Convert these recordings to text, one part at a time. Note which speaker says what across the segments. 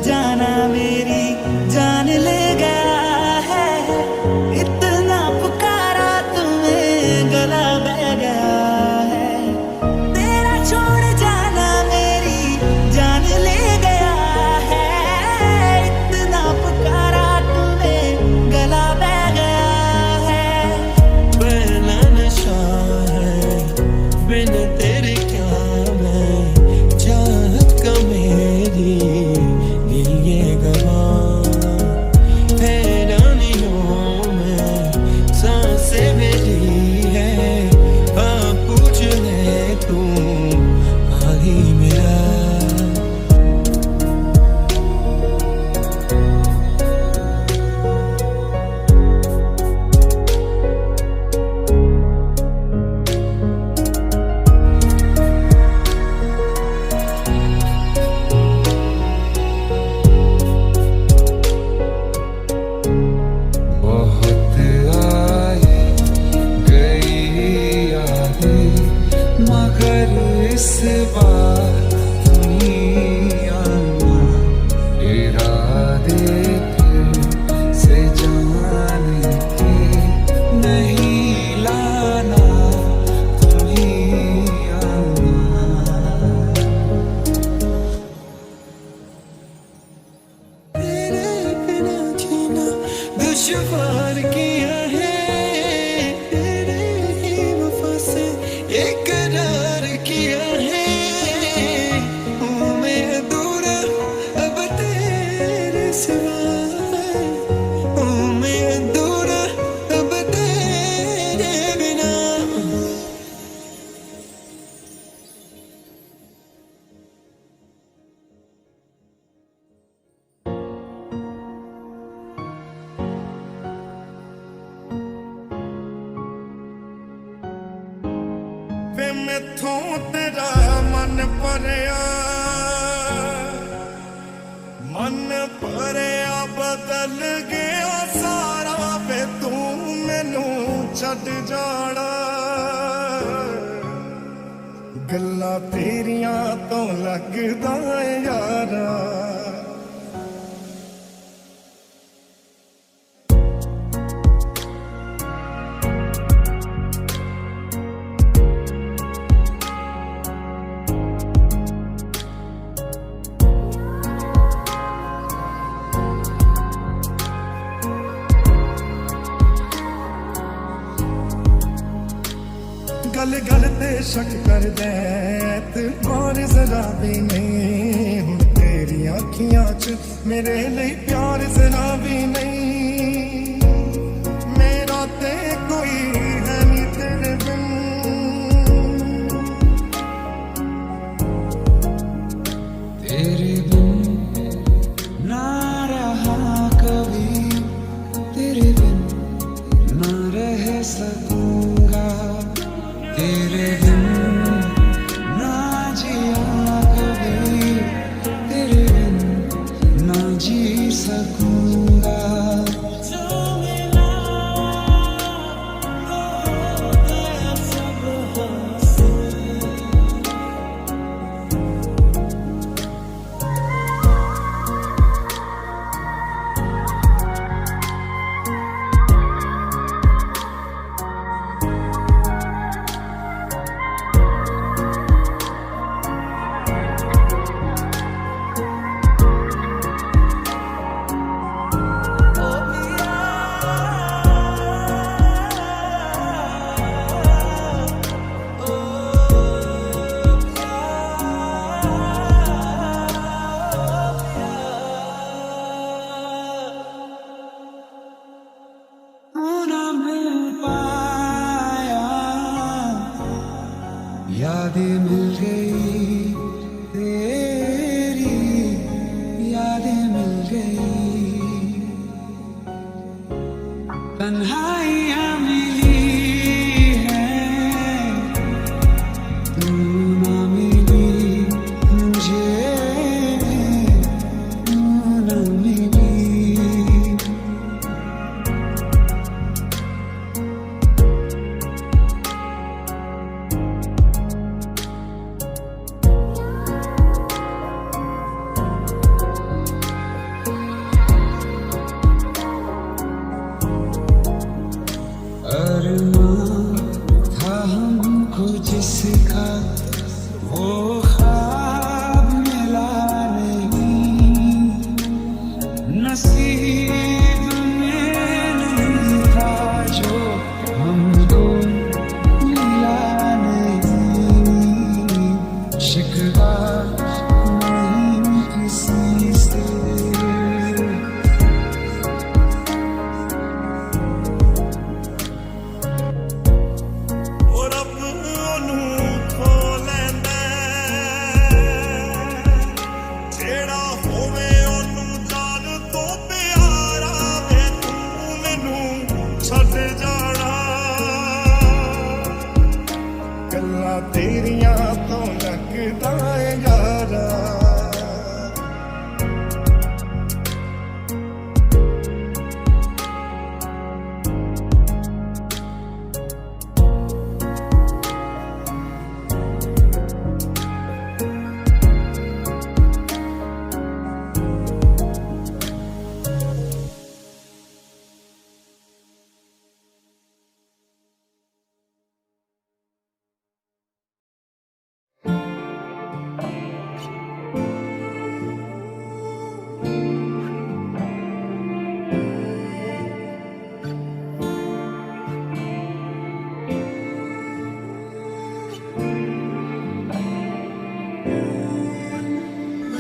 Speaker 1: जाना मेरी जान ले गया है। इतना पुकारा तुम्हें गला बह गया है। तेरा छोड़ जाना मेरी जान ले गया है। इतना पुकारा तुम्हें गला बह गया है। पहला नशा है बिन तेरे क्या मैं चाहत का मेरी लिए गवा। हैरानियों में सांसें मेरी है। पूछ ले तू आही मेरा। बहुत आई गई यादें मगर इस बार नहीं आना। इरादे फिर से जाने के नहीं लाना। तुम ही आना। तेरे बिना जीना दुश्वार किया है। तेरे ही वफा से इकरार किया है। हूँ मैं अधूरा अब तेरे सिवा। हूँ मैं अधूरा अब तेरे बिना। वे मैथों तेरा मन भरिया बदल गया सारा। वे तू मैनू छड्ड जाना। गल्लां तेरियां तो लगदा है यारा। गल गल ते शक कर दे और जरा भी नहीं। हुण तेरी अखियां च मेरे लिए प्यार जरा भी नहीं। मेरा ते कोई है नहीं तेरे बिन। तेरे बिन ना रहा कभी। तेरे बिन ना रह सकूंगा। तेरे बिन ना जिया कभी। तेरे बिन ना जी सकूंगा।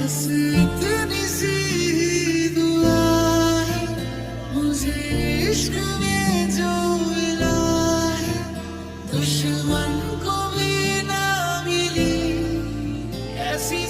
Speaker 1: बस इतनी सी दुआ है मुझे इश्क में जो मिला है, दुश्मन को भी ना मिली ऐसी